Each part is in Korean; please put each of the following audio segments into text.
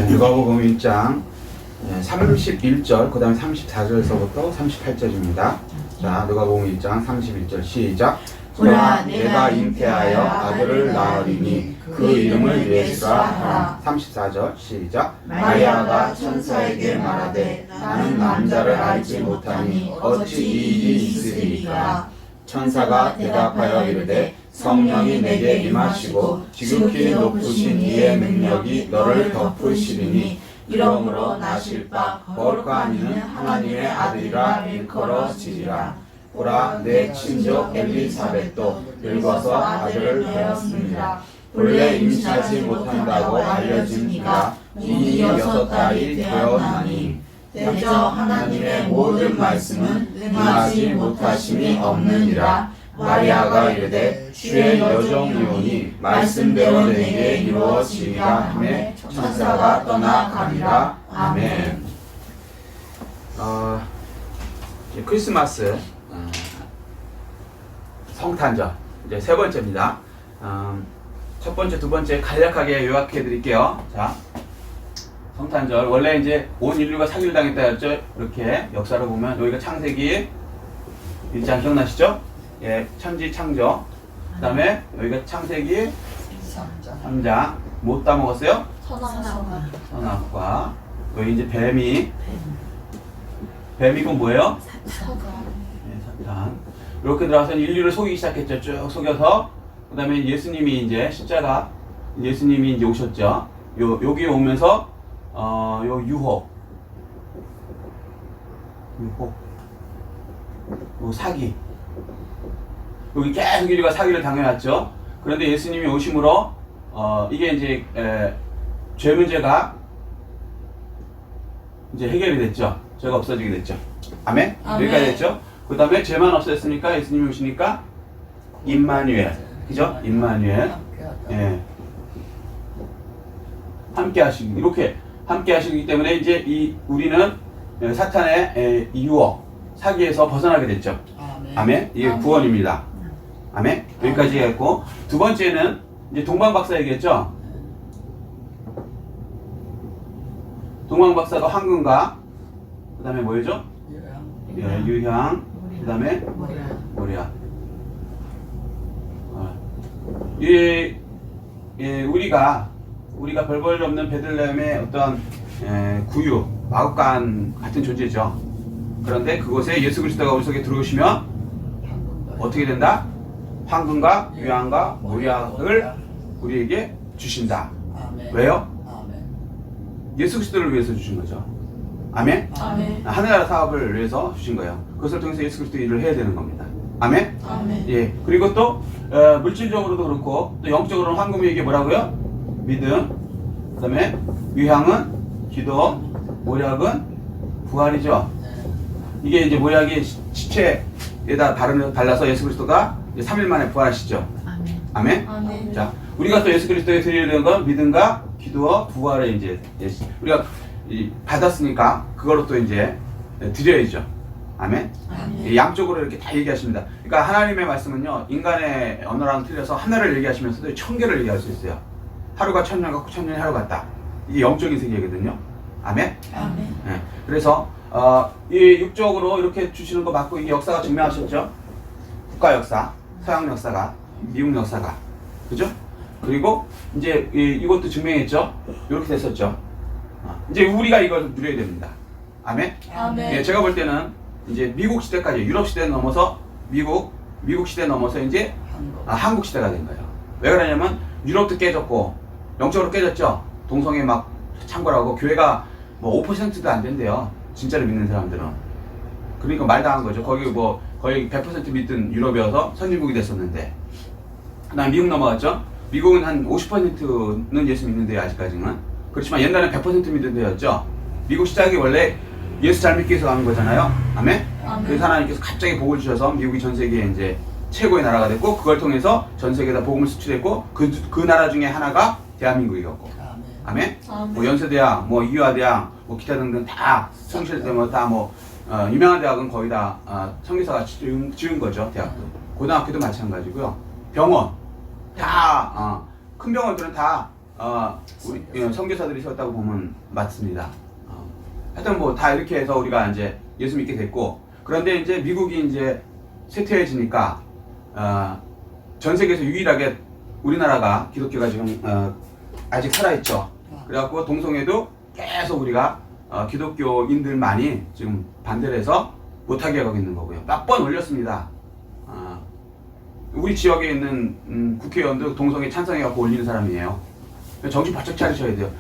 누가복음 1장 31절 그 다음에 34절에서부터 38절입니다. 자, 누가복음 1장 31절 시작. 보라 내가 잉태하여 아들을 낳으리니 그 이름을 예수라 하라. 34절 시작. 마리아가 천사에게 말하되 나는 남자를 알지 못하니 어찌 이 일이 있으리이까. 천사가 대답하여 이르되 성령이 내게 임하시고 지극히 높으신 이의 능력이 너를 덮으시리니 이러므로 나실 바 거룩한 이는 하나님의 아들이라 일컬어지리라. 보라 내 친족 엘리사벳도 늙어서 아들을 배웠습니다. 본래 임신하지 못한다고 알려집니다. 이미 6달이 되었나니 대저 하나님의 모든 말씀은 응하지 못하심이 없느니라. 마리아가 이르되 주의 여종이오니 말씀대로 내게 이루어지리라 하매 천사가 떠나가니라. 아멘. 이제 크리스마스 성탄절 이제 세 번째입니다. 첫 번째, 두 번째 간략하게 요약해 드릴게요. 자, 성탄절 원래 이제 온 인류가 사기를 당했다 했죠. 이렇게 역사를 보면 여기가 창세기 1장 기억나시죠? 예, 천지 창조. 그다음에 여기가 창세기 3장 뭐 따먹었어요? 선악과. 여기 이제 뱀이고 뭐예요? 네, 사탄. 이렇게 들어가서 인류를 속이기 시작했죠. 쭉 속여서 그다음에 예수님이 이제 십자가 예수님이 이제 오셨죠. 여기 오면서 요 유혹, 요 사기. 여기 계속 인류가 사기를 당해왔죠. 그런데 예수님이 오심으로 이게 이제 죄 문제가 이제 해결이 됐죠. 죄가 없어지게 됐죠. 아멘. 여기까지 됐죠. 그 다음에 죄만 없어졌으니까 예수님이 오시니까 임마누엘, 그죠? 임마누엘. 예. 함께 하시기 이렇게 함께 하시기 때문에 이제 우리는 사탄의 이 유혹, 사기에서 벗어나게 됐죠. 아멘. 이게 구원입니다. 아멘. 여기까지 했고 두 번째는 이제 동방박사 얘기했죠. 동방박사가 황금과 그 다음에 뭐였죠? 유향, 그 다음에 모리아. 우리가 별 볼 일 없는 베들레헴의 어떤 구유, 마구간 같은 존재죠. 그런데 그곳에 예수 그리스도가 우리 속에 들어오시면 어떻게 된다? 황금과 유향과 모리아를 우리에게 주신다. 왜요? 예수 그리스도를 위해서 주신 거죠. 아멘? 하늘나라 사업을 위해서 주신 거예요. 그것을 통해서 예수 그리스도 일을 해야 되는 겁니다. 아멘? 예. 그리고 또 물질적으로도 그렇고 또 영적으로는 황금이 이게 뭐라고요? 믿음. 그 다음에 유향은 기도. 모략은 부활이죠. 이게 이제 모략이 시체에다 발라서 예수 그리스도가 이제 3일 만에 부활하시죠. 아멘? 자, 우리가 또 예수 그리스도에 드려야 되는 건 믿음과 기도와 부활에 이제 우리가 받았으니까 그걸로 또 이제 드려야죠. 아멘? 양쪽으로 이렇게 다 얘기하십니다. 그러니까 하나님의 말씀은요, 인간의 언어랑 틀려서 하나를 얘기하시면서도 1000개를 얘기할 수 있어요. 하루가 1000년 같고 1000년이 하루 같다. 이게 영적인 세계거든요. 아멘? 네. 그래서 이 육적으로 이렇게 주시는 거 맞고 이게 역사가 증명하셨죠. 국가 역사, 서양 역사가, 미국 역사가, 그죠? 그리고 이제 이것도 증명했죠. 이렇게 됐었죠. 이제 우리가 이걸 누려야 됩니다. 아멘? 예, 제가 볼 때는 이제 미국 시대까지 유럽 시대 넘어서 미국 시대 넘어서 이제 한국 시대가 된 거예요. 왜 그러냐면 유럽도 깨졌고 영적으로 깨졌죠. 동성애 막 창궐하고 교회가 뭐 5%도 안 된대요. 진짜로 믿는 사람들은. 그러니까 말당한 거죠. 거기 뭐 거의 100% 믿던 유럽이어서 선진국이 됐었는데 그다음 미국 넘어갔죠. 미국은 한 50%는 예수 믿는데요. 아직까지는. 그렇지만 옛날엔 100% 믿는 데였죠. 미국 시작이 원래 예수 잘 믿기 위해서 가는 거잖아요. 아멘? 그래서 하나님께서 갑자기 복을 주셔서 미국이 전 세계에 이제 최고의 나라가 됐고 그걸 통해서 전 세계에다 복음을 수출했고 그 나라 중에 하나가 대한민국이었고. 아멘? 뭐 연세대학, 뭐 이화대학, 뭐 기타 등등 다 성실대 유명한 대학은 거의 다 성교사가 지은 거죠. 대학도. 고등학교도 마찬가지고요. 병원 다 큰 병원들은 다 우리 선교사들이 세웠다고 보면 맞습니다. 하여튼 뭐 다 이렇게 해서 우리가 이제 예수 믿게 됐고, 그런데 이제 미국이 이제 쇠퇴해지니까 전 세계에서 유일하게 우리나라가 기독교가 지금 아직 살아있죠. 그래갖고 동성애도 계속 우리가 기독교인들만이 지금 반대를 해서 못하게 하고 있는 거고요. 몇 번 올렸습니다. 우리 지역에 있는 국회의원도 동성애 찬성해갖고 올리는 사람이에요. 정신 바짝 차리셔야 돼요.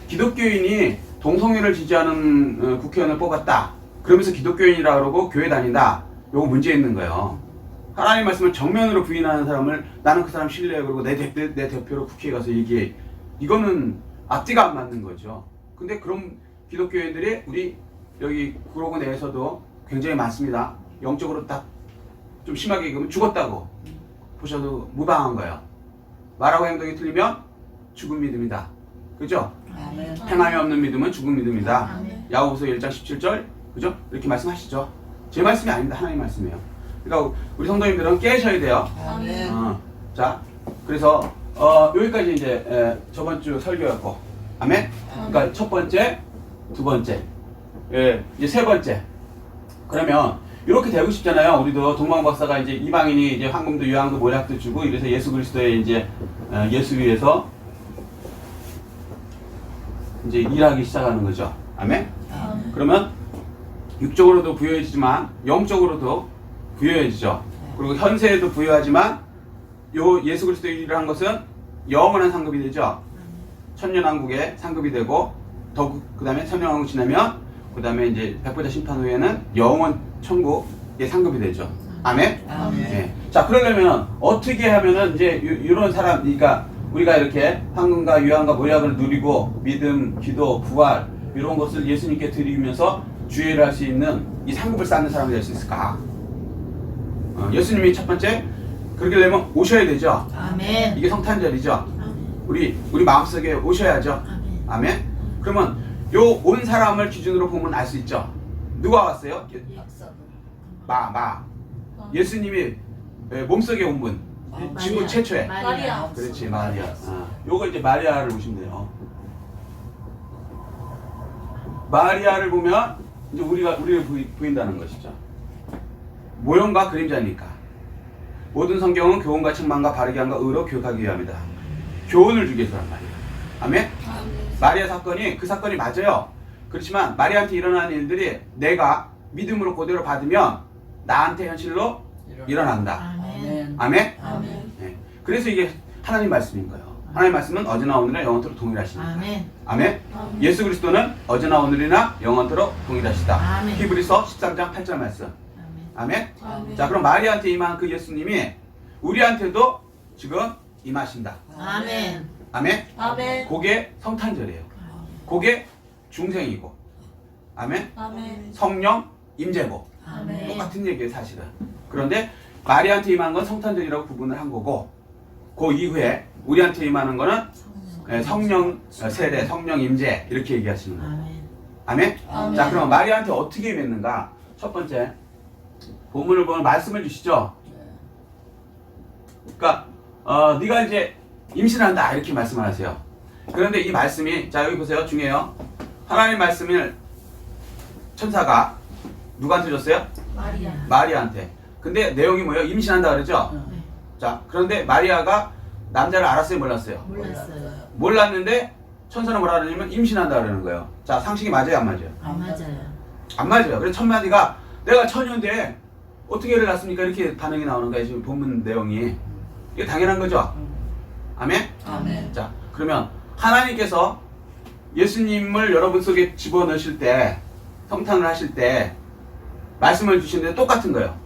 기독교인이 동성애를 지지하는 국회의원을 뽑았다. 그러면서 기독교인이라 그러고 교회 다닌다. 요거 문제 있는 거예요. 하나님 말씀을 정면으로 부인하는 사람을 나는 그 사람 신뢰해. 그러고 내 대표로 국회에 가서 얘기해. 이거는 앞뒤가 안 맞는 거죠. 근데 그런 기독교인들이 우리 여기 구로구 내에서도 굉장히 많습니다. 영적으로 딱 좀 심하게 그러면 죽었다고 보셔도 무방한 거예요. 말하고 행동이 틀리면 죽은 믿음이다. 그죠? 아멘. 행함이 없는 믿음은 죽은 믿음이다. 아멘. 야고보서 1장 17절 그죠? 이렇게 말씀하시죠. 제 말씀이 아닙니다. 하나님 말씀이에요. 그러니까 우리 성도님들은 깨셔야 돼요. 아멘. 자, 그래서 여기까지 이제 저번 주 설교였고, 아멘. 그러니까 첫 번째, 두 번째, 이제 세 번째. 그러면 이렇게 되고 싶잖아요. 우리도 동방 박사가 이제 이방인이 이제 황금도 유황도 모략도 주고 이래서 예수 그리스도의 이제 예수 위에서 이제 일하기 시작하는 거죠. 아멘. 그러면 육적으로도 부여해지지만 영적으로도 부여해지죠. 그리고 현세에도 부여하지만 요 예수 그리스도의 일을 한 것은 영원한 상급이 되죠. 천년왕국의 상급이 되고 더 그다음에 천년왕국 지나면 그다음에 이제 백보자 심판 후에는 영원 천국의 상급이 되죠. 아멘. 아멘. 네. 자, 그러려면 어떻게 하면은 이제 이런 사람, 그러니까 우리가 이렇게 황금과 유황과 모략을 누리고 믿음, 기도, 부활 이런 것을 예수님께 드리면서 주의를 할 수 있는 이 상급을 쌓는 사람이 될 수 있을까? 예수님이 첫 번째 그렇게 되면 오셔야 되죠. 아멘. 이게 성탄절이죠. 우리 마음속에 오셔야죠. 아멘. 그러면 요 온 사람을 기준으로 보면 알 수 있죠. 누가 왔어요? 예수님이 몸속에 온 분. 지구 최초의. 마리아. 그렇지, 마리아. 요거 이제 마리아를 보시면 돼요. 마리아를 보면 이제 우리를 보인다는 것이죠. 모형과 그림자니까. 모든 성경은 교훈과 책망과 바르게 함과 의로 교육하기 위함이다. 교훈을 주기 위해서란 말이에요. 아멘? 마리아 사건이 그 사건이 맞아요. 그렇지만 마리아한테 일어나는 일들이 내가 믿음으로 그대로 받으면 나한테 현실로 일어난다. 아멘. 아멘? 아멘. 네. 그래서 이게 하나님 말씀인 거예요. 하나님 말씀은 어제나 오늘이나 영원토록 동일하십니다. 아멘. 아멘? 예수 그리스도는 어제나 오늘이나 영원토록 동일하시다. 아멘. 히브리서 13장 8절 말씀. 아멘. 아멘? 자, 그럼 마리아한테 임한 그 예수님이 우리한테도 지금 임하신다. 아멘. 아멘? 아멘. 그게 성탄절이에요. 그게 중생이고. 아멘? 아멘. 성령 임재고. 아멘. 똑같은 얘기예요, 사실은. 그런데 마리아한테 임한 건 성탄절이라고 구분을 한 거고, 그 이후에 우리한테 임하는 거는 성령 세례, 성령 임재 이렇게 얘기하시는 거예요. 아멘. 아멘? 아멘. 자, 그럼 마리아한테 어떻게 임했는가? 첫 번째, 본문을 보면 말씀을 주시죠. 그러니까 네가 이제 임신한다 이렇게 말씀을 하세요. 그런데 이 말씀이 자 여기 보세요. 중요해요. 하나님 말씀을 천사가 누구한테 줬어요? 마리아. 마리아한테. 근데 내용이 뭐예요? 임신한다 그러죠? 네. 자, 그런데 마리아가 남자를 알았어요? 몰랐어요? 몰랐어요. 몰랐는데 천사는 뭐라 그러냐면 임신한다 그러는 거예요. 자, 상식이 맞아요? 안 맞아요? 안 맞아요. 안 맞아요. 그래서 천마디가 내가 처녀인데 어떻게 애를 낳습니까? 이렇게 반응이 나오는 거예요. 지금 본문 내용이. 이게 당연한 거죠? 아멘? 아멘. 자, 그러면 하나님께서 예수님을 여러분 속에 집어넣으실 때, 성탄을 하실 때 말씀을 주시는데 똑같은 거예요.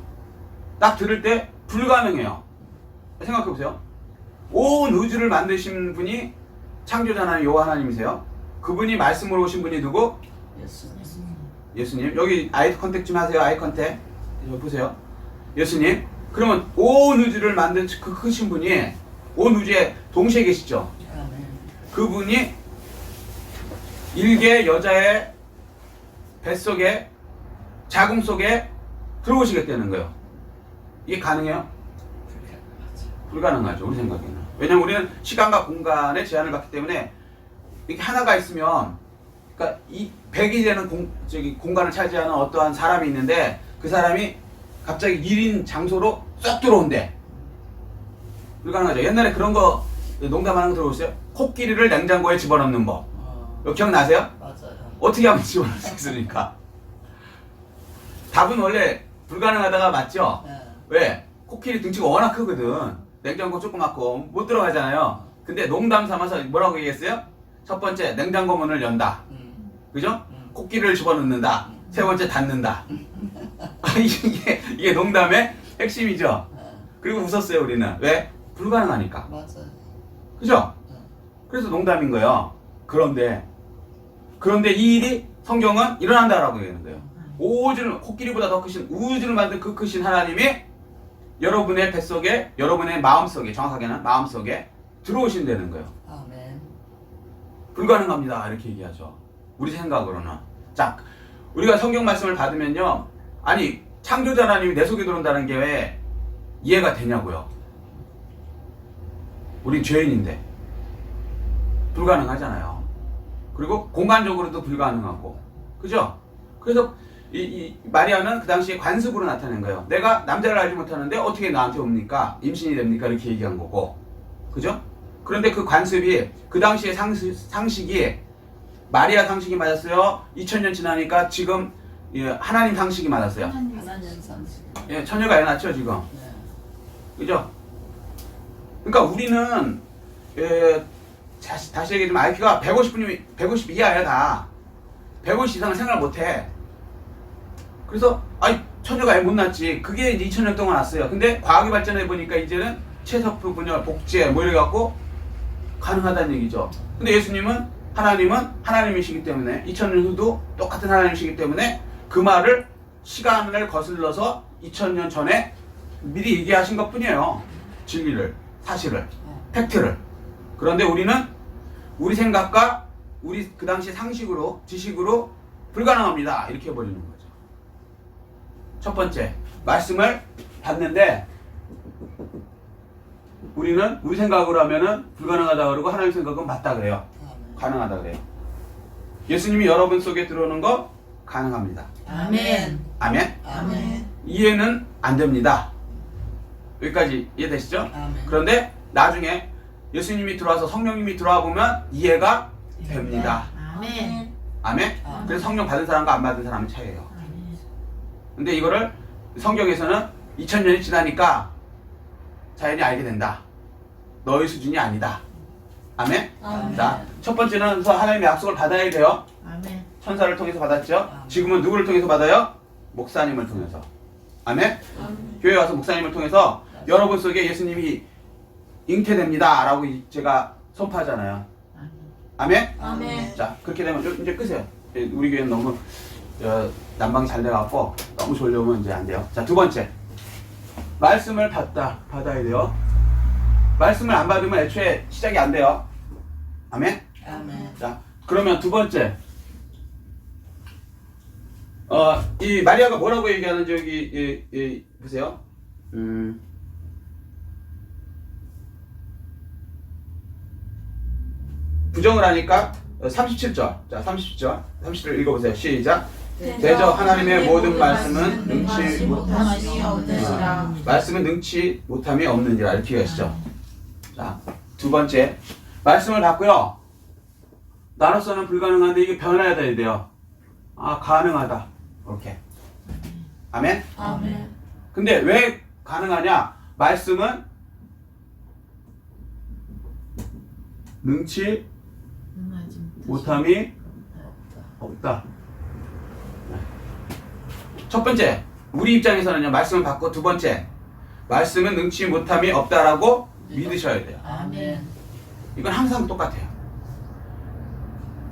딱 들을 때 불가능해요. 생각해 보세요. 온 우주를 만드신 분이 창조자 하나님 여호와 하나님이세요. 그분이 말씀으로 오신 분이 누구? 예수님. 여기 아이 컨택 좀 하세요. 아이 컨택. 여기 보세요. 예수님. 그러면 온 우주를 만든 그 크신 분이 온 우주에 동시에 계시죠. 그분이 일개 여자의 뱃속에 자궁 속에 들어오시겠다는 거예요. 이게 가능해요? 불가능하죠. 우리 생각에는. 왜냐면 우리는 시간과 공간의 제한을 받기 때문에 이렇게 하나가 있으면, 그러니까 이 100이 되는 공간을 차지하는 어떠한 사람이 있는데 그 사람이 갑자기 1인 장소로 쏙 들어온대. 불가능하죠. 옛날에 그런 거 농담하는 거 들어보셨어요? 코끼리를 냉장고에 집어넣는 법. 이거 기억나세요? 맞아요. 어떻게 하면 집어넣을 수 있습니까? 답은 원래 불가능하다가 맞죠? 네. 왜? 코끼리 등치가 워낙 크거든. 냉장고 조그맣고 못 들어가잖아요. 근데 농담 삼아서 뭐라고 얘기했어요? 첫 번째, 냉장고 문을 연다. 그죠? 코끼리를 집어넣는다. 세 번째, 닫는다. 이게 농담의 핵심이죠. 그리고 웃었어요, 우리는. 왜? 불가능하니까. 맞아요. 그죠? 그래서 농담인 거예요. 그런데 이 일이 성경은 일어난다라고 얘기하는 거예요. 우주를, 코끼리보다 더 크신 우주를 만든 그 크신 하나님이 여러분의 뱃속에, 여러분의 마음속에, 정확하게는 마음속에 들어오신다는 거예요. 아멘. 불가능합니다. 이렇게 얘기하죠. 우리 생각으로는. 자, 우리가 성경 말씀을 받으면요. 아니, 창조자 하나님이 내 속에 들어온다는 게 왜 이해가 되냐고요. 우린 죄인인데. 불가능하잖아요. 그리고 공간적으로도 불가능하고. 그죠? 그래서 이 마리아는 그 당시에 관습으로 나타낸 거예요. 내가 남자를 알지 못하는데 어떻게 나한테 옵니까? 임신이 됩니까? 이렇게 얘기한 거고. 그죠? 그런데 그 관습이 그 당시의 상식이 마리아 상식이 맞았어요. 2000년 지나니까 지금 하나님 상식이 맞았어요. 하나님 상식. 예, 처녀가 애 낳죠 지금. 네. 그죠? 그러니까 우리는 다시 얘기하지만 IQ가 150 이하야 다. 150 이상은 생각 못해. 그래서 처녀가 애 못 낳지. 그게 이제 2000년 동안 왔어요. 근데 과학이 발전해 보니까 이제는 체세포 분열, 복제 뭐 이래 갖고 가능하다는 얘기죠. 근데 하나님은 하나님이시기 때문에 2000년 후도 똑같은 하나님이시기 때문에 그 말을 시간을 거슬러서 2000년 전에 미리 얘기하신 것 뿐이에요. 진리를, 사실을, 팩트를. 그런데 우리는 우리 생각과 우리 그 당시 상식으로, 지식으로 불가능합니다. 이렇게 해버리는 거죠. 첫 번째, 말씀을 받는데 우리는 우리 생각으로 하면은 불가능하다 그러고 하나님 생각은 맞다 그래요. 가능하다 그래요. 예수님이 여러분 속에 들어오는 거 가능합니다. 아멘. 아멘? 아멘. 이해는 안 됩니다. 여기까지 이해되시죠? 아멘. 그런데 나중에 예수님이 들어와서 성령님이 들어와 보면 이해가 됩니다. 아멘. 아멘? 아멘. 그래서 성령 받은 사람과 안 받은 사람의 차이예요. 근데 이거를 성경에서는 2000년이 지나니까 자연이 알게 된다. 너의 수준이 아니다. 아멘? 아멘. 자, 첫 번째는 그래서 하나님의 약속을 받아야 돼요. 아멘. 천사를 통해서 받았죠. 지금은 누구를 통해서 받아요? 목사님을 통해서. 아멘? 교회 와서 목사님을 통해서 여러분 속에 예수님이 잉태됩니다 라고 제가 선포하잖아요. 아멘? 아멘. 자, 그렇게 되면 이제 끄세요. 우리 교회는 너무 난방이 잘 돼갖고 너무 졸려오면 이제 안 돼요. 자, 두 번째, 말씀을 받아야 돼요. 말씀을 안 받으면 애초에 시작이 안 돼요. 아멘? 아멘. 자, 그러면 두 번째, 이 마리아가 뭐라고 얘기하는지 여기 보세요. 부정을 하니까 37절. 자, 37절 읽어보세요. 시작. 대저 하나님의 모든 말씀은 능치 못함이 없느니라. 말씀은 능치 못함이 없느니라. 이렇게 얘기하시죠. 자, 두 번째, 말씀을 받고요. 나로서는 불가능한데 이게 변해야 돼요. 가능하다. 이렇게. 아멘? 아멘. 근데 왜 가능하냐? 말씀은 능치 못함이 없다. 첫 번째, 우리 입장에서는요, 말씀을 받고, 두 번째, 말씀은 능치 못함이 없다라고 믿으셔야 돼요. 아멘. 이건 항상 똑같아요.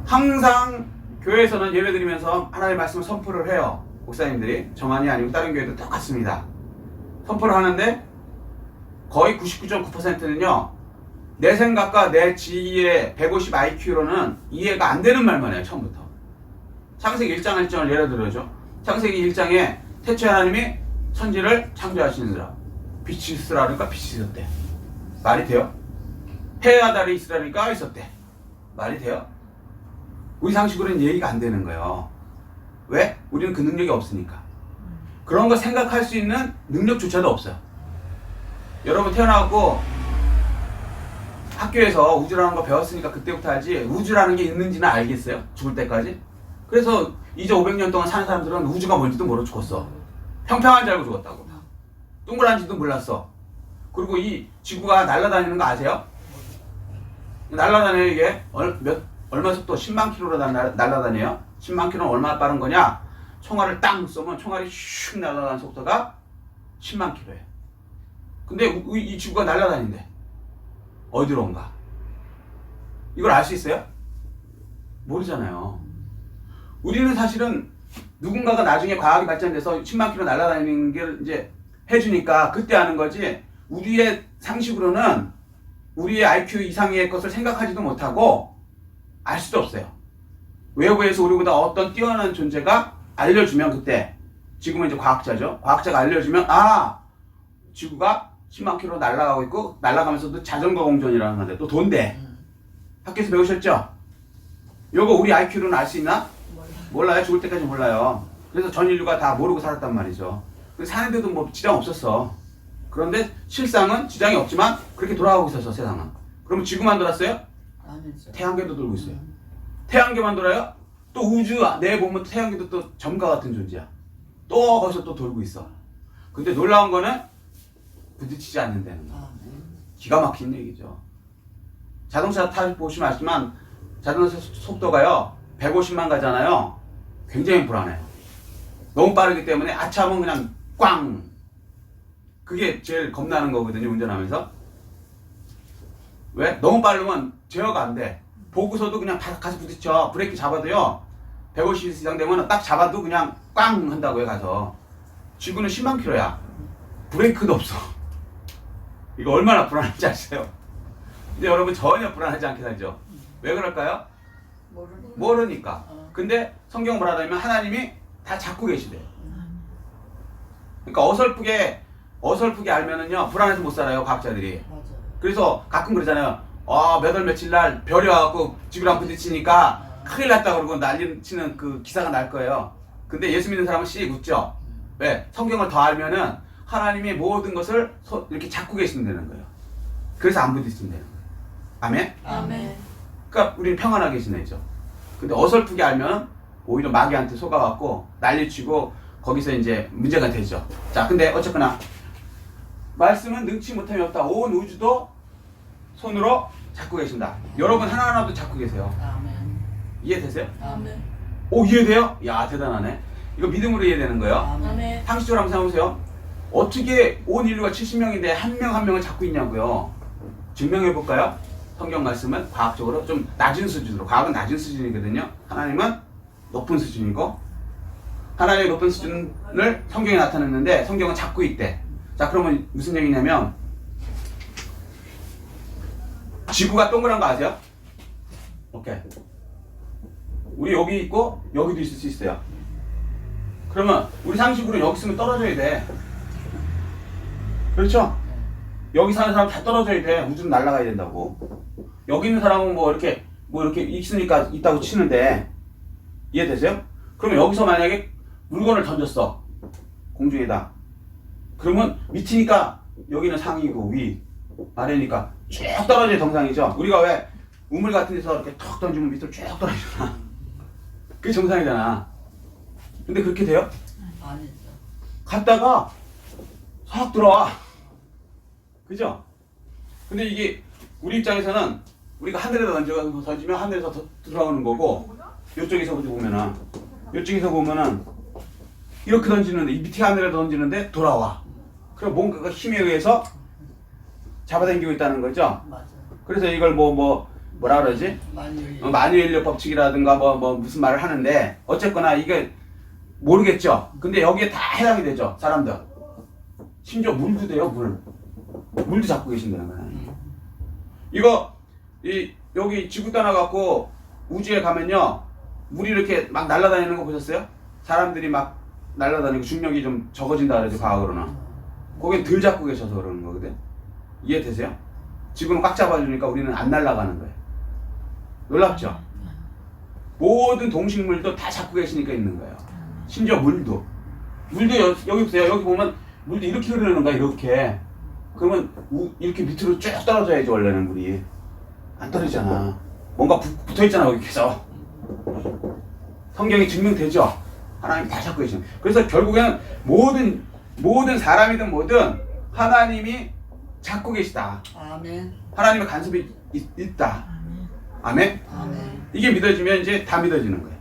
항상 교회에서는 예배 드리면서 하나님의 말씀을 선포를 해요. 목사님들이. 저만이 아니고 다른 교회도 똑같습니다. 선포를 하는데 거의 99.9%는요, 내 생각과 내 지혜의 150 IQ로는 이해가 안 되는 말만 해요. 처음부터. 창세기 1장 1장을 예를 들어줘. 창세기 1장에 태초에 하나님이 천지를 창조하시느라 빛이 있으라 그러니까 빛이 있었대. 말이 돼요? 해와 달이 있으라니까 있었대. 말이 돼요? 우리 상식으로는 얘기가 안 되는 거예요. 왜? 우리는 그 능력이 없으니까. 그런 거 생각할 수 있는 능력조차도 없어요. 여러분 태어나고 학교에서 우주라는 거 배웠으니까 그때부터 하지 우주라는 게 있는지는 알겠어요? 죽을 때까지? 그래서 이제 500년 동안 사는 사람들은 우주가 뭔지도 모르고 죽었어. 평평한 줄 알고 죽었다고. 동그란지도 몰랐어. 그리고 이 지구가 날아다니는 거 아세요? 날아다녀요 이게 얼마 속도 10만 킬로로 날아다녀요. 10만 킬로는 얼마나 빠른 거냐? 총알을 땅 쏘면 총알이 슉 날아가는 속도가 10만 킬로예요. 근데 이 지구가 날아다닌대. 어디로 온가? 이걸 알 수 있어요? 모르잖아요. 우리는 사실은 누군가가 나중에 과학이 발전돼서 10만 킬로 날아다니는 게 이제 해주니까 그때 아는 거지. 우리의 상식으로는 우리의 IQ 이상의 것을 생각하지도 못하고 알 수도 없어요. 외부에서 우리보다 어떤 뛰어난 존재가 알려주면 그때 지금은 이제 과학자죠. 과학자가 알려주면 지구가 10만 킬로 날아가고 있고 날아가면서도 자전거 공전이라는 건데 또 돈대. 학교에서 배우셨죠? 요거 우리 IQ로는 알 수 있나? 몰라요. 죽을 때까지 몰라요. 그래서 전 인류가 다 모르고 살았단 말이죠. 사는데도 뭐 지장 없었어. 그런데 실상은 지장이 없지만 그렇게 돌아가고 있었어 세상은. 그러면 지구만 돌았어요? 아니죠. 태양계도 돌고 있어요. 태양계만 돌아요? 또 우주 내에 보면 태양계도 또 점과 같은 존재야. 또 거기서 또 돌고 있어. 근데 놀라운 거는 부딪히지 않는다는 거. 기가 막힌 얘기죠. 자동차 타보시면 아시지만 자동차 속도가요 150만 가잖아요. 굉장히 불안해요. 너무 빠르기 때문에 아차하면 그냥 꽝. 그게 제일 겁나는 거거든요 운전하면서. 왜? 너무 빠르면 제어가 안 돼. 보고서도 그냥 다 가서 부딪혀. 브레이크 잡아도요 150 이상 되면 딱 잡아도 그냥 꽝 한다고요 가서. 지구는 10만 킬로야. 브레이크도 없어. 이거 얼마나 불안한지 아세요? 근데 여러분 전혀 불안하지 않게 살죠. 왜 그럴까요? 모르니까. 근데 성경 뭐라 하냐면 하나님이 다 잡고 계시대요. 그러니까 어설프게 알면은요 불안해서 못 살아요 과학자들이. 맞아요. 그래서 가끔 그러잖아요. 몇 월 며칠 날 별이 와갖고 지구랑 부딪히니까 큰일 났다 그러고 난리치는 그 기사가 날 거예요. 근데 예수 믿는 사람은 씩 웃죠. 왜? 성경을 더 알면은 하나님이 모든 것을 이렇게 잡고 계신다는 거예요. 그래서 안 부딪힌다는 거예요. 아멘? 아멘. 그러니까 우리는 평안하게 지내죠. 근데 어설프게 알면 오히려 마귀한테 속아갖고 난리치고 거기서 이제 문제가 되죠. 자, 근데 어쨌거나 말씀은 능치 못함이 없다. 온 우주도 손으로 잡고 계신다. 여러분 하나하나도 잡고 계세요. 아멘. 이해되세요? 아멘. 오, 이해돼요? 야, 대단하네. 이거 믿음으로 이해되는 거예요. 아멘. 상식적으로 한번 생각해보세요. 어떻게 온 인류가 70명인데 한 명 한 명을 잡고 있냐고요. 증명해볼까요? 성경 말씀은 과학적으로 좀 낮은 수준으로. 과학은 낮은 수준이거든요. 하나님은 높은 수준이고 하나님의 높은 수준을 성경에 나타냈는데 성경은 잡고 있대. 자, 그러면 무슨 얘기냐면 지구가 동그란 거 아세요? 오케이. 우리 여기 있고 여기도 있을 수 있어요. 그러면 우리 상식으로 여기 있으면 떨어져야 돼. 그렇죠? 여기 사는 사람 다 떨어져야 돼. 우주는 날아가야 된다고. 여기 있는 사람은 뭐 이렇게 있으니까 있다고 치는데 이해되세요? 그러면 여기서 만약에 물건을 던졌어. 공중에다. 그러면 밑이니까 여기는 상이고 위, 아래니까 쭉 떨어져야 정상이죠. 우리가 왜 우물 같은 데서 이렇게 턱 던지면 밑으로 쭉 떨어지잖아. 그게 정상이잖아. 근데 그렇게 돼요? 아니죠. 갔다가 싹 들어와. 그죠? 근데 이게 우리 입장에서는 우리가 하늘에다 던지면 하늘에서 들어오는 거고 이쪽에서 보면은 이렇게 던지는데 이 밑에 하늘에 던지는데 돌아와. 그럼 뭔가가 힘에 의해서 잡아당기고 있다는 거죠. 맞아요. 그래서 이걸 뭐라 그러지? 만유인력 법칙이라든가 무슨 말을 하는데 어쨌거나 이게 모르겠죠. 근데 여기에 다 해당이 되죠. 사람들. 심지어 물도 돼요. 물도 잡고 계신다는 거예요. 이거 여기 지구 떠나갖고 우주에 가면요 물이 이렇게 막 날아다니는 거 보셨어요? 사람들이 막 날아다니고 중력이 좀 적어진다 그러죠 과학으로는. 거긴 덜 잡고 계셔서 그러는 거거든. 이해되세요? 지구는 꽉 잡아주니까 우리는 안 날아가는 거예요. 놀랍죠? 모든 동식물도 다 잡고 계시니까 있는 거예요. 심지어 물도 여기 보세요. 여기 보면 물도 이렇게 흐르는 거야. 이렇게. 그러면 이렇게 밑으로 쭉 떨어져야지 원래는 물이. 안 떨어지잖아. 뭔가 붙어있잖아 여기 계속. 성경이 증명되죠? 하나님이 다 잡고 계시는. 그래서 결국에는 모든 사람이든 뭐든 하나님이 잡고 계시다. 아멘. 하나님의 간섭이 있다. 아멘? 아멘. 이게 믿어지면 이제 다 믿어지는 거예요.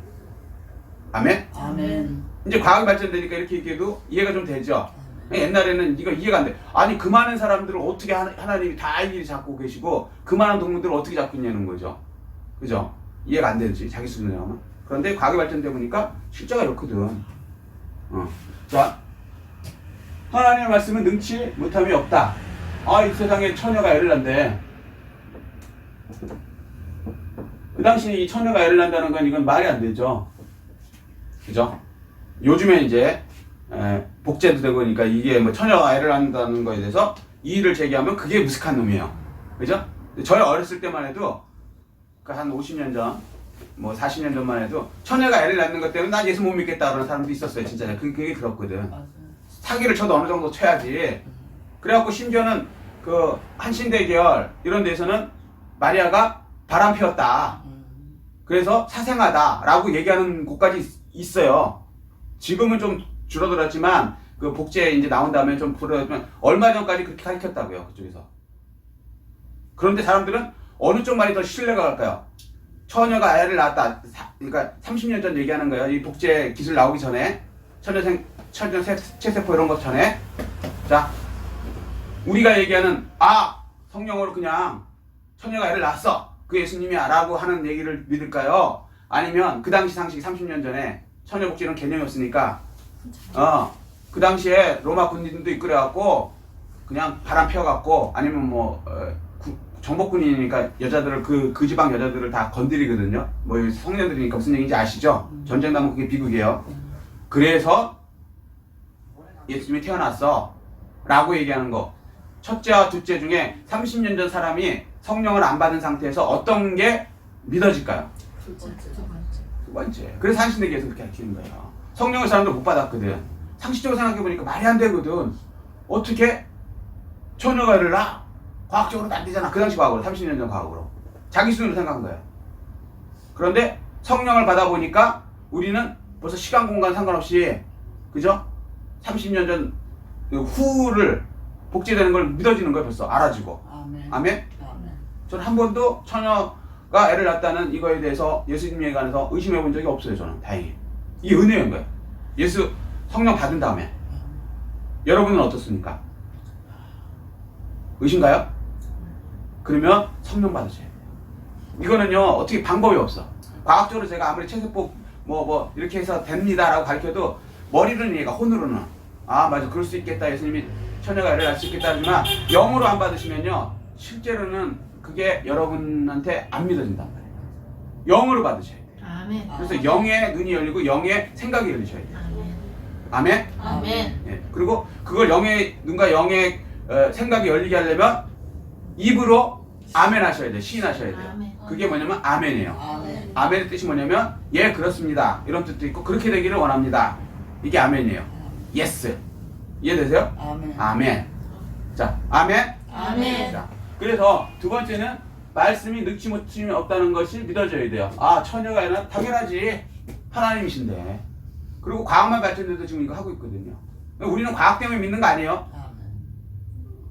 아멘? 아멘. 이제 과학이 발전되니까 이렇게 얘기해도 이해가 좀 되죠? 옛날에는 이거 이해가 안 돼. 아니 그 많은 사람들을 어떻게 하나님이 다 일일이 잡고 계시고 그 많은 동물들을 어떻게 잡고 있냐는 거죠. 그죠? 이해가 안 되지 자기 수준으로 하면. 그런데 과학이 발전되다 보니까 실제가 이렇거든. 자, 하나님의 말씀은 능치 못함이 없다. 이 세상에 처녀가 애를 난대. 그 당시에 이 처녀가 애를 난다는 건 이건 말이 안 되죠. 그죠? 요즘에 이제 복제도 되고 그러니까 이게 뭐 처녀가 애를 낳는다는 거에 대해서 이의를 제기하면 그게 무식한 놈이에요. 그죠? 저희 어렸을 때만 해도 한 50년 전, 뭐 40년 전만 해도 처녀가 애를 낳는 것 때문에 난 예수 못 믿겠다 그러는 사람도 있었어요. 진짜 그게 그렇거든. 사기를 쳐도 어느 정도 쳐야지. 그래갖고 심지어는 그 한신대교열 이런 데서는 마리아가 바람 피웠다. 그래서 사생하다라고 얘기하는 곳까지 있어요. 지금은 좀 줄어들었지만 그 복제 이제 나온 다음에 좀 줄어들었지만 얼마 전까지 그렇게 가르쳤다고요. 그쪽에서. 그런데 사람들은 어느 쪽 말이 더 신뢰가 갈까요? 처녀가 애를 낳았다. 그러니까 30년 전 얘기하는 거예요. 이 복제 기술 나오기 전에 처녀 체세포 이런 것 전에. 자, 우리가 얘기하는 성령으로 그냥 처녀가 애를 낳았어. 그 예수님이야 라고 하는 얘기를 믿을까요? 아니면 그 당시 상식 30년 전에 처녀 복제 이런 개념이 없으니까 그 당시에 로마 군인도 이끌어갖고 그냥 바람 피워갖고 아니면 뭐 정복군이니까 여자들을 그 지방 여자들을 다 건드리거든요. 뭐 성년들이니까 무슨 얘기인지 아시죠? 전쟁 나면 그게 비극이에요. 그래서 예수님이 태어났어 라고 얘기하는 거. 첫째와 둘째 중에 30년 전 사람이 성령을 안 받은 상태에서 어떤 게 믿어질까요? 두 번째. 그래서 한신대교에서 그렇게 가르치는 거예요. 성령을 사람들 못 받았거든. 상식적으로 생각해보니까 말이 안 되거든. 어떻게 처녀가 애를 낳아? 과학적으로는 안 되잖아. 그 당시 과학으로, 30년 전 과학으로. 자기 수준으로 생각한 거예요. 그런데 성령을 받아보니까 우리는 벌써 시간, 공간 상관없이, 그죠? 30년 전 후를 복제되는 걸 믿어지는 거예요. 벌써 알아지고. 아멘. 아멘? 아멘. 저는 한 번도 처녀가 애를 낳았다는 이거에 대해서 예수님에 관해서 의심해 본 적이 없어요. 저는 다행히. 이게 은혜인 거예요. 예수 성령 받은 다음에. 여러분은 어떻습니까? 의심가요? 그러면 성령 받으셔야 돼요. 이거는요 어떻게 방법이 없어. 과학적으로 제가 아무리 체세포 뭐 이렇게 해서 됩니다라고 가르쳐도 머리로는 얘가 혼으로는 맞아 그럴 수 있겠다. 예수님이 처녀가 애를 낳을 수 있겠다 하지만 영으로 안 받으시면요 실제로는 그게 여러분한테 안 믿어진단 말이에요. 영으로 받으셔야 돼요. 아멘. 그래서 영의 눈이 열리고 영의 생각이 열리셔야 돼요. 아멘? 아멘. 예. 그리고 그걸 영의 눈과 영의 생각이 열리게 하려면 입으로 아멘 하셔야 돼요. 시인하셔야 돼요. 아멘. 그게 뭐냐면 아멘이에요. 아멘. 아멘의 뜻이 뭐냐면 예 그렇습니다 이런 뜻도 있고 그렇게 되기를 원합니다. 이게 아멘이에요. 예스. 이해되세요? 아멘. 아멘. 자, 아멘. 아멘. 자, 그래서 두 번째는 말씀이 늙지 못함이 없다는 것이 믿어져야 돼요. 처녀가 아니라 당연하지. 하나님이신데. 그리고 과학만 발전돼도 지금 이거 하고 있거든요. 우리는 과학 때문에 믿는 거 아니에요. 아멘.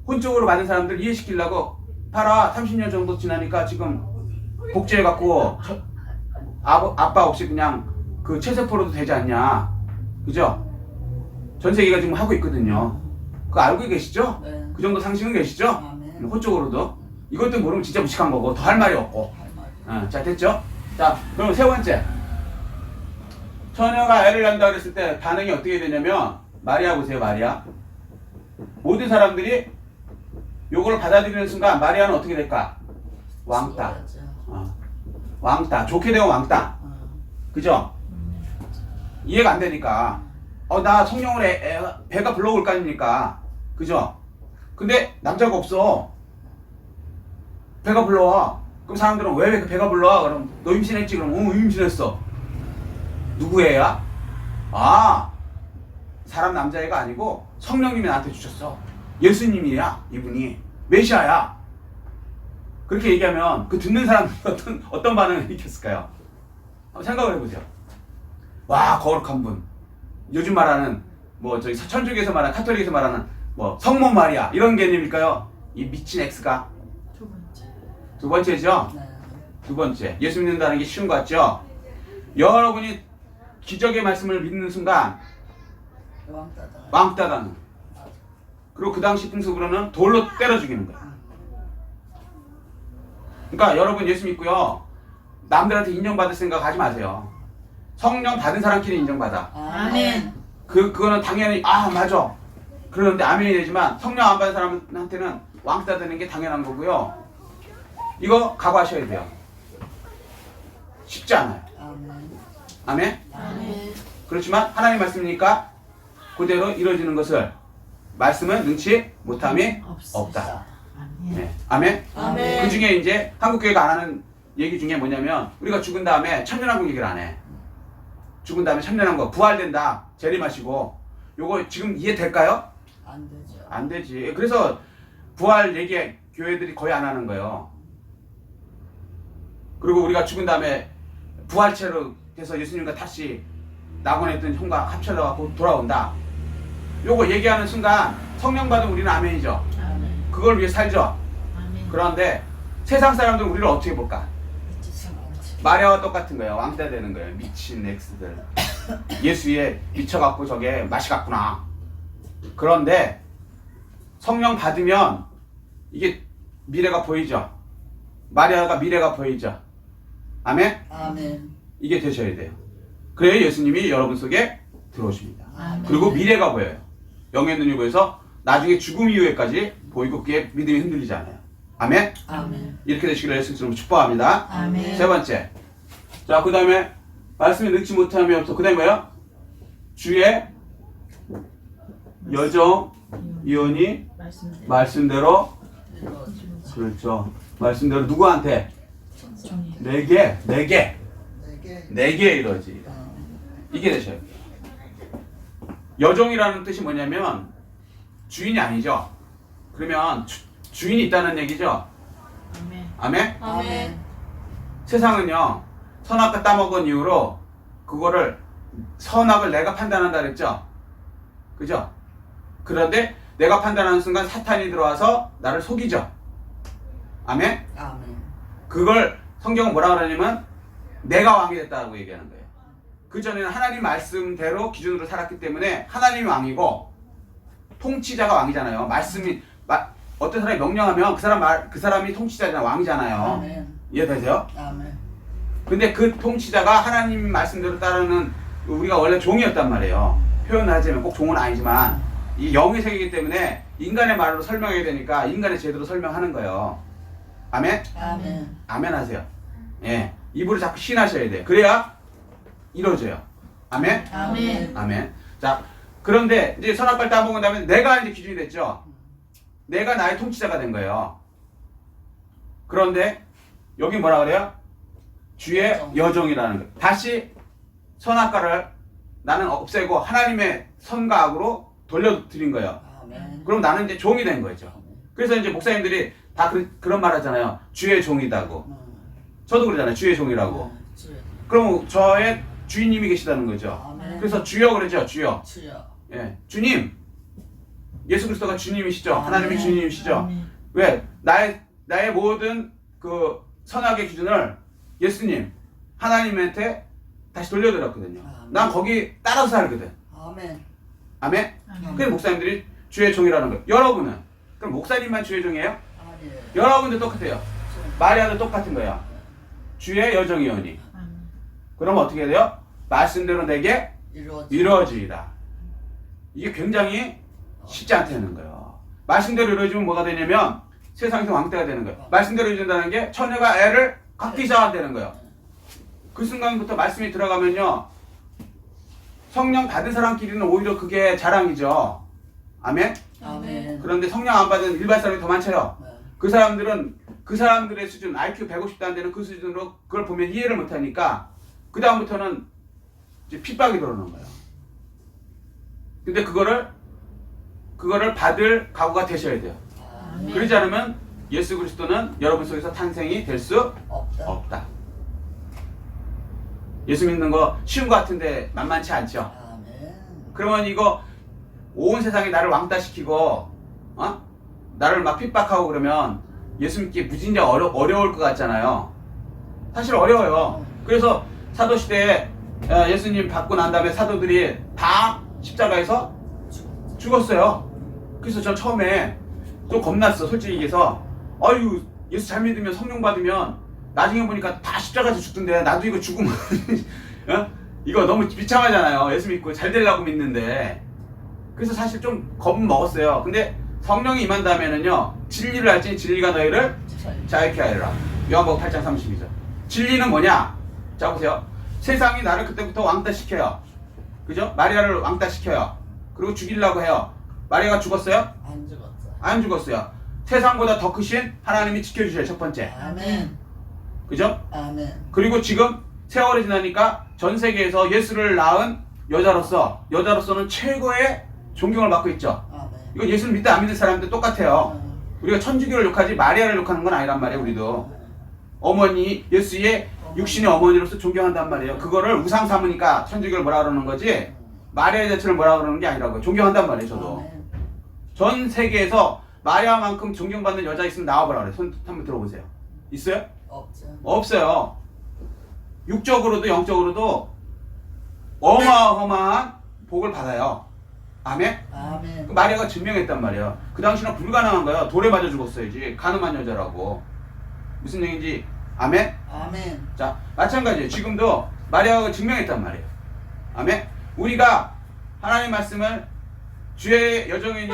혼적으로 받은 사람들 이해시키려고 봐라 30년 정도 지나니까 지금 복제해갖고 아빠 없이 그냥 그 체세포로도 되지 않냐. 그죠? 전 세계가 지금 하고 있거든요. 그거 알고 계시죠? 네. 그 정도 상식은 계시죠? 아멘. 호쪽으로도. 이것도 모르면 진짜 무식한 거고 더 할 말이 없고. 할 말. 자 됐죠? 자 그럼 세 번째. 처녀가 애를 낳는다 그랬을 때 반응이 어떻게 되냐면 마리아 보세요. 마리아. 모든 사람들이 요거를 받아들이는 순간 마리아는 어떻게 될까? 왕따. 왕따. 좋게 되면 왕따. 그죠? 이해가 안 되니까. 나 성령으로 배가 불러올 거 아닙니까? 그죠? 근데 남자가 없어. 배가 불러와. 그럼 사람들은 왜 그 배가 불러와? 그럼 너 임신했지? 그럼 임신했어. 누구 애야? 아, 사람 남자애가 아니고 성령님이 나한테 주셨어. 예수님이야, 이분이. 메시아야. 그렇게 얘기하면 그 듣는 사람이 어떤 반응을 일으켰을까요? 한번 생각을 해보세요. 와, 거룩한 분. 요즘 말하는 뭐 저기 천주교에서 말하는 카톨릭에서 말하는 뭐 성모 마리아 이런 개념일까요? 이 미친 X가 두 번째죠. 네. 두 번째, 예수 믿는다는 게 쉬운 것 같죠? 여러분이 기적의 말씀을 믿는 순간 왕따다. 왕따다는, 그리고 그 당시 풍습으로는 돌로 때려 죽이는 거야. 그러니까 여러분 예수 믿고요, 남들한테 인정받을 생각 하지 마세요. 성령 받은 사람끼리 인정받아. 아멘. 그거는 당연히 아 맞아 그러는데 아멘이 되지만, 성령 안 받은 사람한테는 왕따 되는 게 당연한 거고요. 이거 각오하셔야 돼요. 쉽지 않아요. 아멘. 아멘? 아멘. 그렇지만 하나님 말씀이니까 그대로 이루어지는 것을, 말씀은 능치 못함이 없다. 네. 아멘? 아멘. 그 중에 이제 한국교회가 안 하는 얘기 중에 뭐냐면, 우리가 죽은 다음에 천년왕국 얘기를 안 해. 죽은 다음에 천년왕국, 부활된다, 재림하시고. 요거 지금 이해될까요? 안 되죠. 안 되지. 그래서 부활 얘기 교회들이 거의 안 하는 거예요. 그리고 우리가 죽은 다음에 부활체로 돼서 예수님과 다시 낙원에 있던 형과 합쳐져갖고 돌아온다. 요거 얘기하는 순간 성령 받은 우리는 아멘이죠. 아멘. 그걸 위해 살죠. 아멘. 그런데 세상 사람들은 우리를 어떻게 볼까? 마리아와 똑같은 거예요. 왕따 되는 거예요. 미친 엑스들. 예수에 미쳐갖고 저게 맛이 같구나. 그런데 성령 받으면 이게 미래가 보이죠. 마리아가 미래가 보이죠. 아멘? 아멘. 이게 되셔야 돼요. 그래야 예수님이 여러분 속에 들어오십니다. 아멘. 그리고 미래가 보여요. 영의 눈이 보여서 나중에 죽음 이후에까지 보이고, 그게 믿음이 흔들리지 않아요. 아멘? 아멘. 이렇게 되시기를 예수님으로 축복합니다. 아멘. 세 번째. 자, 그 다음에 말씀이 능치 못함이 없어. 그 다음에 뭐야? 주의 여정 이혼이 말씀대로, 그렇죠. 말씀대로 누구한테? 내게 내게 이러지. 이게 되셔요. 여종이라는 뜻이 뭐냐면 주인이 아니죠. 그러면 주인이 있다는 얘기죠. 아멘. 아멘? 아멘. 세상은요, 선악과 따먹은 이후로 그거를, 선악을 내가 판단한다 그랬죠. 그죠? 그런데 내가 판단하는 순간 사탄이 들어와서 나를 속이죠. 아멘? 아멘. 그걸 성경은 뭐라 그러냐면 내가 왕이 됐다고 얘기하는 거예요. 그전에는 하나님 말씀대로 기준으로 살았기 때문에 하나님이 왕이고 통치자가 왕이잖아요. 말씀이 어떤 사람이 명령하면 그 사람이 통치자잖아, 왕이잖아요. 아멘. 이해되세요? 아멘. 근데 그 통치자가 하나님 말씀대로 따르는, 우리가 원래 종이었단 말이에요. 표현을 하자면 꼭 종은 아니지만 이 영의 세계이기 때문에 인간의 말로 설명해야 되니까 인간의 제대로 설명하는 거예요. 아멘? 아멘. 아멘 하세요. 예. 입으로 자꾸 신하셔야 돼요. 그래야 이루어져요. 아멘? 아멘. 아멘. 자, 그런데 이제 선악과를 따먹은 다음에 내가 이제 기준이 됐죠. 내가 나의 통치자가 된 거예요. 그런데 여기 뭐라 그래요? 주의 여종이라는 거예요. 다시 선악과를 나는 없애고 하나님의 선과 악으로 돌려드린 거예요. 아멘. 그럼 나는 이제 종이 된 거죠. 그래서 이제 목사님들이 다 그런 말 하잖아요. 주의 종이다고. 저도 그러잖아요. 주의 종이라고. 그럼 저의 주인님이 계시다는 거죠. 아멘. 그래서 주여 그러죠. 주여. 주여. 예, 주님. 예수 그리스도가 주님이시죠. 하나님이 아멘. 주님이시죠. 아멘. 왜? 나의 모든 그 선악의 기준을 예수님, 하나님한테 다시 돌려드렸거든요. 아멘. 난 거기 따라서 살거든. 아멘. 아멘? 아멘. 그래서 목사님들이 주의 종이라는 거예요. 여러분은? 그럼 목사님만 주의 종이에요? 아멘. 여러분도 똑같아요. 마리아도 똑같은 거예요. 주의 여정이오니. 아멘. 그럼 어떻게 돼요? 말씀대로 내게 이루어져. 이루어지이다. 이게 굉장히 쉽지 않다는 거예요. 말씀대로 이루어지면 뭐가 되냐면 세상에서 왕때가 되는 거예요. 말씀대로 이루어진다는 게 처녀가 애를 갖기 시작하는 거예요. 그 순간부터 말씀이 들어가면요, 성령 받은 사람끼리는 오히려 그게 자랑이죠. 아멘? 아멘. 그런데 성령 안 받은 일반 사람이 더 많죠. 네. 그 사람들은 그 사람들의 수준, IQ 150도 안 되는 그 수준으로 그걸 보면 이해를 못하니까 그 다음부터는 이제 핍박이 들어오는 거예요. 근데 그거를 받을 각오가 되셔야 돼요. 아멘. 그러지 않으면 예수 그리스도는 여러분 속에서 탄생이 될 수 없다. 없다. 예수 믿는 거 쉬운 거 같은데 만만치 않죠. 아멘. 그러면 이거 온 세상이 나를 왕따시키고 나를 막 핍박하고 그러면 예수 믿기 무진장 어려울 것 같잖아요. 사실 어려워요. 그래서 사도시대에 예수님 받고 난 다음에 사도들이 다 십자가에서 죽었어요. 그래서 저 처음에 좀 겁났어. 솔직히 얘기해서 아유 예수 잘 믿으면 성령 받으면 나중에 보니까 다 십자가에서 죽던데 나도 이거 죽으면 이거 너무 비참하잖아요. 예수 믿고 잘 되려고 믿는데. 그래서 사실 좀 겁은 먹었어요. 근데 성령이 임한 다음에는요 진리를 알지 진리가 너희를 자유케 하리라. 요한복음 8장 32절. 진리는 뭐냐? 자 보세요. 세상이 나를 그때부터 왕따시켜요. 그죠? 마리아를 왕따시켜요. 그리고 죽이려고 해요. 마리아가 죽었어요? 안 죽었어. 안 죽었어요. 세상보다 더 크신 하나님이 지켜주셔요. 첫 번째. 아멘. 그죠? 아멘. 그리고 지금 세월이 지나니까 전 세계에서 예수를 낳은 여자로서는 최고의 존경을 받고 있죠. 아멘. 이건 예수를 믿다 안 믿는 사람들 똑같아요. 우리가 천주교를 욕하지 마리아를 욕하는 건 아니란 말이에요. 우리도 어머니 예수의 육신의 어머니로서 존경한단 말이에요. 그거를 우상 삼으니까 천주교를 뭐라 그러는 거지 마리아 자체를 뭐라 그러는 게 아니라고요. 존경한단 말이에요. 저도 아멘. 전 세계에서 마리아만큼 존경받는 여자 있으면 나와보라 그래요. 손 한번 들어보세요. 있어요? 없죠. 없어요. 육적으로도 영적으로도 어마어마한 복을 받아요. 아멘? 아멘. 그 마리아가 증명했단 말이에요. 그 당시는 불가능한 거예요. 돌에 맞아 죽었어야지. 가늠한 여자라고. 무슨 얘기인지 아멘? 아멘. 자, 마찬가지예요. 지금도 마리아가 증명했단 말이에요. 아멘? 우리가 하나님 말씀을 주의 여정인이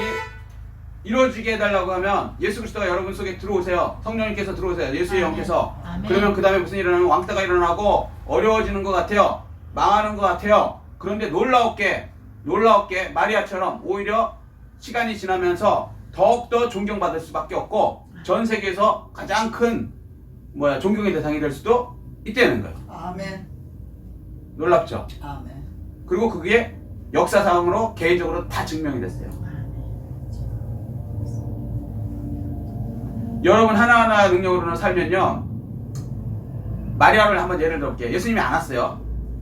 이루어지게 해달라고 하면 예수 그리스도가 여러분 속에 들어오세요. 성령님께서 들어오세요. 예수의 아멘. 영께서. 아멘. 그러면 그 다음에 무슨 일어나면 왕따가 일어나고 어려워지는 것 같아요. 망하는 것 같아요. 그런데 놀라웠게 마리아처럼 오히려 시간이 지나면서 더욱더 존경받을 수밖에 없고 전 세계에서 가장 큰 존경의 대상이 될 수도 있다는 거예요. 아멘. 놀랍죠? 아멘. 그리고 그게 역사상으로 개인적으로 다 증명이 됐어요. 여러분 하나하나 능력으로는 살면요. 마리아를 한번 예를 들어볼게요. 예수님이 안 왔어요.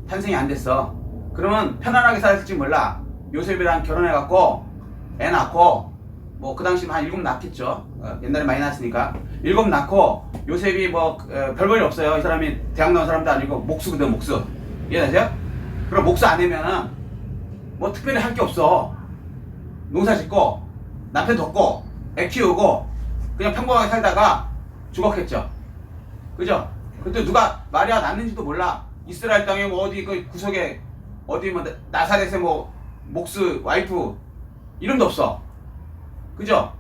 탄생이 안 됐어. 그러면 편안하게 살았을지 몰라. 요셉이랑 결혼해갖고 애 낳고 그 당시 한 7 낳겠죠. 옛날에 많이 낳았으니까 7 낳고 요셉이 별볼이 없어요. 이 사람이 대학 나온 사람도 아니고 목수거든. 목수. 이해되세요? 그럼 목수 안 되면은 특별히 할 게 없어. 농사 짓고 남편 돕고 애 키우고 그냥 평범하게 살다가 죽었겠죠. 그죠? 그때 누가 마리아 낳는지도 몰라. 이스라엘 땅에 어디 그 구석에 어디 나사렛에 목수 와이프 이름도 없어. 그죠?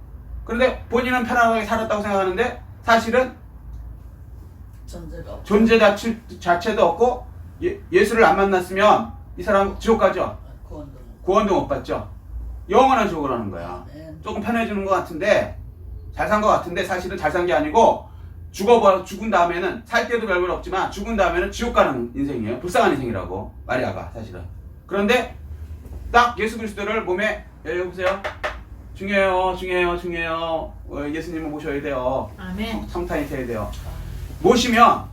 그런데 본인은 편안하게 살았다고 생각하는데 사실은 존재가 없죠. 존재 자체도 없고 예수를 안 만났으면 이 사람 지옥 가죠. 구원도 못 받죠. 영원한 지옥을 하는 거야. 아멘. 조금 편해지는 것 같은데 잘 산 것 같은데 사실은 잘 산 게 아니고 죽은 다음에는 살 때도 별별 없지만 죽은 다음에는 지옥 가는 인생이에요. 불쌍한 인생이라고 마리아가 사실은. 그런데 딱 예수 그리스도를 몸에 여보세요. 중요해요. 예수님을 모셔야 돼요. 아멘. 성탄이 돼야 돼요. 모시면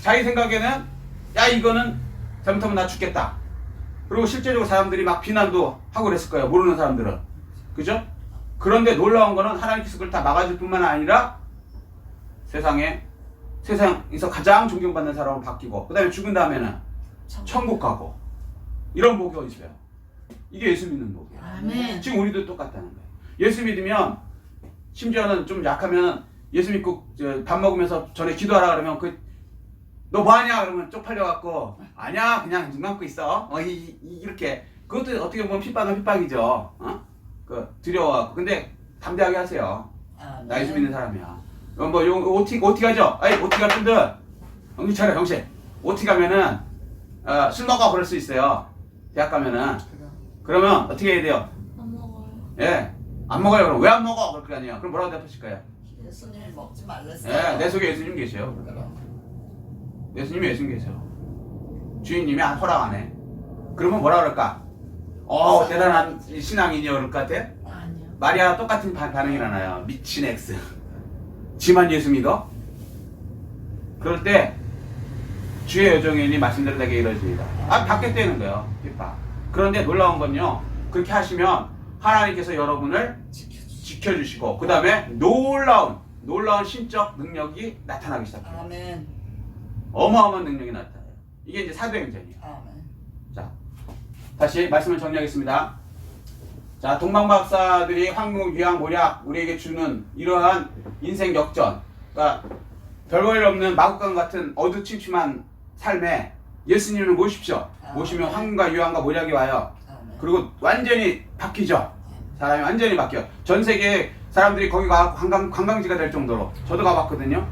자기 생각에는 이거는 잘못하면 나 죽겠다. 그리고 실제적으로 사람들이 막 비난도 하고 그랬을 거예요. 모르는 사람들은. 그죠? 그런데 놀라운 거는 하나님께서 그걸 다 막아줄 뿐만 아니라 세상에서 가장 존경받는 사람으로 바뀌고 그 다음에 죽은 다음에는 천국 가고 이런 복이 어디 있어요? 이게 예수 믿는 복이에요. 아멘. 지금 우리도 똑같다는 거예요. 예수 믿으면 심지어는 좀 약하면 예수 믿고 밥 먹으면서 전에 기도하라 그러면 너 뭐하냐 그러면 쪽팔려갖고 아니야 그냥 눈 감고 있어 이렇게 그것도 어떻게 보면 핍박은 핍박이죠. 두려워갖고 근데 담대하게 하세요. 아멘. 나 예수 믿는 사람이야. OT 가죠? OT 갈 분들 정신 차려 정신. OT 가면은 술 먹어 그럴 수 있어요. 대학 가면은 그러면 어떻게 해야 돼요? 안 먹어요. 예, 안 먹어요. 그럼 왜 안 먹어? 그럴 거 아니에요. 그럼 뭐라고 대답하실 거예요? 예수님이 먹지 말랬어요. 네, 내 속에 예수님 계세요. 예수님이 예수님 계세요. 주인님이 허락 안 해. 그러면 뭐라 그럴까? 대단한 신앙인이요 그럴 것 같아? 아니요. 마리아와 똑같은 반응이 일어나요. 미친 X. 지만 예수 믿어? 그럴 때 주의 여종인이 말씀대로 되게 이루어집니다. 받겠다는 거예요. 핍박. 그런데 놀라운 건요. 그렇게 하시면 하나님께서 여러분을 지켜주시고 그 다음에 놀라운 신적 능력이 나타나기 시작해요. 아멘. 어마어마한 능력이 나타나요. 이게 이제 사도행전이에요. 아멘. 자, 다시 말씀을 정리하겠습니다. 자, 동방박사들이 황금, 귀양, 모략 우리에게 주는 이러한 인생 역전, 그러니까 별볼 일 없는 마구간 같은 어두침침한 삶에 예수님을 모십시오. 모시면 황금과 유황과 모략이 와요. 아멘. 그리고 완전히 바뀌죠. 사람이 완전히 바뀌어. 전 세계 사람들이 거기 가 관광지가 될 정도로 저도 가봤거든요.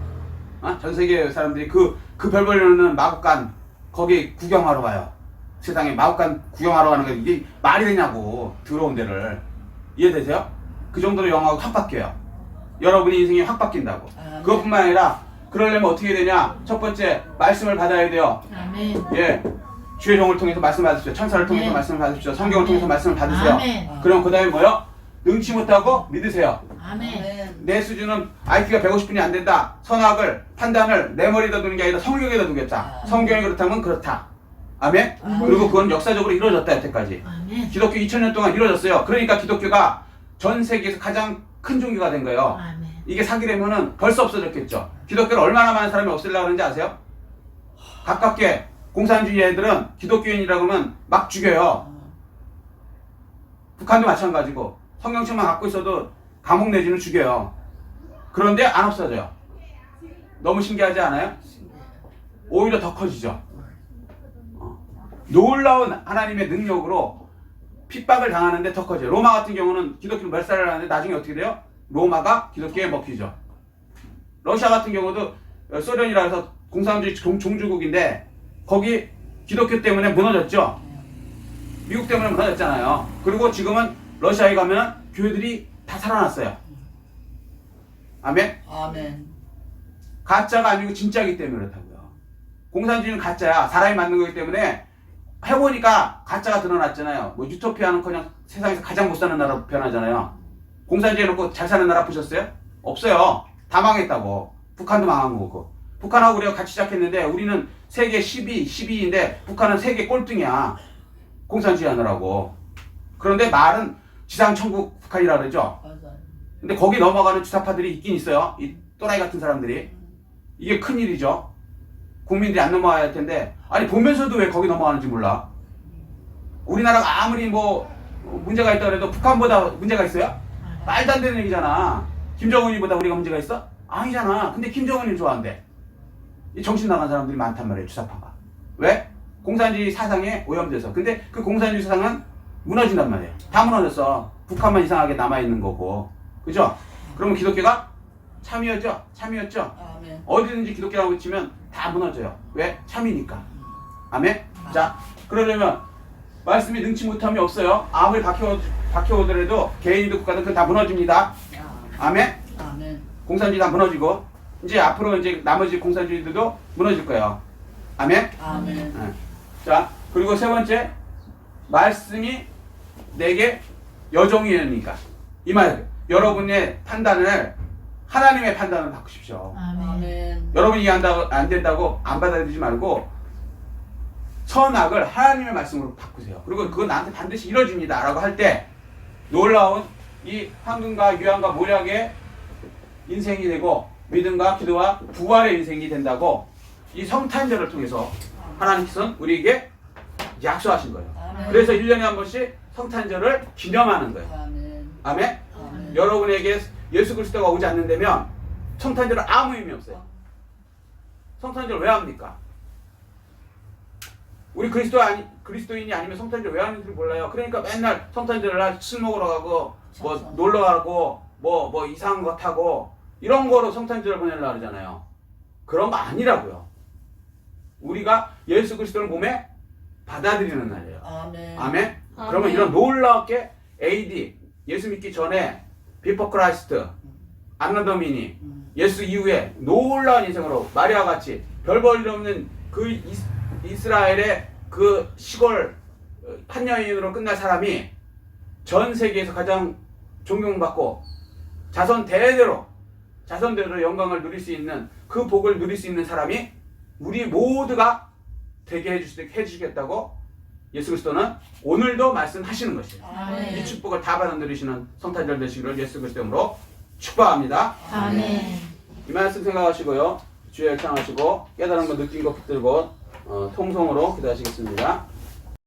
전 세계 사람들이 그 별볼 일 없는 마구간 거기 구경하러 가요. 세상에 마구간 구경하러 가는 게 이게 말이 되냐고. 들어온 데를. 이해되세요? 그 정도로 영화가 확 바뀌어요. 여러분의 인생이 확 바뀐다고. 그것뿐만 아니라 그러려면 어떻게 되냐? 첫 번째 말씀을 받아야 돼요. 아멘. 예, 주의 종을 통해서 말씀을 받으십시오. 천사를 통해서 네. 말씀을 받으십시오. 성경을 아멘. 통해서 말씀을 받으세요. 아멘. 그럼 그 다음에 뭐요? 능치 못하고 믿으세요. 아멘. 아멘. 내 수준은 IQ가 150분이 안 된다. 선악을 판단을 내 머리에다 두는 게 아니라 성경에다 두겠다. 성경이 그렇다면 그렇다. 아멘? 그리고 그건 역사적으로 이루어졌다 여태까지. 아멘. 기독교 2000년 동안 이루어졌어요. 그러니까 기독교가 전 세계에서 가장 큰 종교가 된 거예요. 아멘. 이게 사기라면은 벌써 없어졌겠죠. 기독교를 얼마나 많은 사람이 없애려고 하는지 아세요? 가깝게 공산주의 애들은 기독교인이라고 하면 막 죽여요. 북한도 마찬가지고 성경책만 갖고 있어도 감옥 내지는 죽여요. 그런데 안 없어져요. 너무 신기하지 않아요? 오히려 더 커지죠. 놀라운 하나님의 능력으로 핍박을 당하는데 더 커져요. 로마 같은 경우는 기독교를 멸살을 하는데 나중에 어떻게 돼요? 로마가 기독교에 먹히죠. 러시아 같은 경우도 소련이라 해서 공산주의 종주국인데 거기 기독교 때문에 무너졌죠. 미국 때문에 무너졌잖아요. 그리고 지금은 러시아에 가면 교회들이 다 살아났어요. 아멘? 아멘. 가짜가 아니고 진짜이기 때문에 그렇다고요. 공산주의는 가짜야. 사람이 만든 거기 때문에 해보니까 가짜가 드러났잖아요. 뭐 유토피아는 그냥 세상에서 가장 못 사는 나라 표현하잖아요. 공산주의 해놓고 잘 사는 나라 보셨어요? 없어요. 다 망했다고. 북한도 망한 거고. 북한하고 우리가 같이 시작했는데 우리는 세계 12위인데 북한은 세계 꼴등이야. 공산주의 하느라고. 그런데 말은 지상천국 북한이라 그러죠. 맞아요. 근데 거기 넘어가는 주사파들이 있긴 있어요. 이 또라이 같은 사람들이. 이게 큰일이죠. 국민들이 안 넘어가야 할 텐데 아니 보면서도 왜 거기 넘어가는지 몰라. 우리나라가 아무리 뭐 문제가 있다 그래도 북한보다 문제가 있어요? 말도 안 되는 얘기잖아. 김정은이보다 우리가 문제가 있어? 아니잖아. 근데 김정은이 좋아한대. 이 정신 나간 사람들이 많단 말이에요. 주사파가. 왜? 공산주의 사상에 오염돼서. 근데 그 공산주의 사상은 무너진단 말이에요. 다 무너졌어. 북한만 이상하게 남아있는 거고. 그죠? 그러면 기독교가 참이었죠? 아멘. 어디든지 기독교라고 치면 다 무너져요. 왜? 참이니까. 아멘? 자, 그러려면 말씀이 능치 못함이 없어요. 아무리 박혀오더라도 개인이든 국가든 그건 다 무너집니다. 아멘? 아멘. 공산주의 다 무너지고 이제 앞으로 이제 나머지 공산주의들도 무너질 거예요. 아멘? 아멘. 네. 자, 그리고 세 번째 말씀이 내게 여종이니까 이 말 여러분의 판단을 하나님의 판단을 바꾸십시오. 아멘. 아멘. 여러분이 이해한다고 안 된다고 안 받아들이지 말고 선악을 하나님의 말씀으로 바꾸세요. 그리고 그건 나한테 반드시 이루어집니다 라고 할 때 놀라운 이 황금과 유황과 모략의 인생이 되고 믿음과 기도와 부활의 인생이 된다고 이 성탄절을 통해서 하나님께서는 우리에게 약속하신 거예요. 아멘. 그래서 1년에 한 번씩 성탄절을 기념하는 거예요. 아멘. 아멘? 아멘. 여러분에게 예수 그리스도가 오지 않는다면 성탄절은 아무 의미 없어요. 성탄절 왜 합니까? 우리 그리스도인이 아니면 성탄절 왜 하는지 몰라요. 그러니까 맨날 성탄절 날 술 먹으러 가고 뭐 놀러 가고 뭐 이상한 거 타고 이런 거로 성탄절을 보내려고 그러잖아요. 그런 거 아니라고요. 우리가 예수 그리스도를 몸에 받아들이는 날이에요. 아멘. 아멘? 아멘. 그러면 이런 놀랍게 AD 예수 믿기 전에 비포 크라이스트 안나더민이 예수 이후에 놀라운 인생으로 마리아와 같이 별 볼 일 없는 그 이스라엘의 그 시골 한 여인으로 끝날 사람이 전 세계에서 가장 존경받고 자손대대로 영광을 누릴 수 있는 그 복을 누릴 수 있는 사람이 우리 모두가 되게 해주시겠다고 예수 그리스도는 오늘도 말씀하시는 것이에요. 아멘. 이 축복을 다 받아 누리시는 성탄절 되시기를 예수 그리스도 이름으로 축복합니다. 아멘. 이 말씀 생각하시고요. 주여 열창하시고 깨달은 거 느낀 거 붙들고 통성으로 기도하시겠습니다.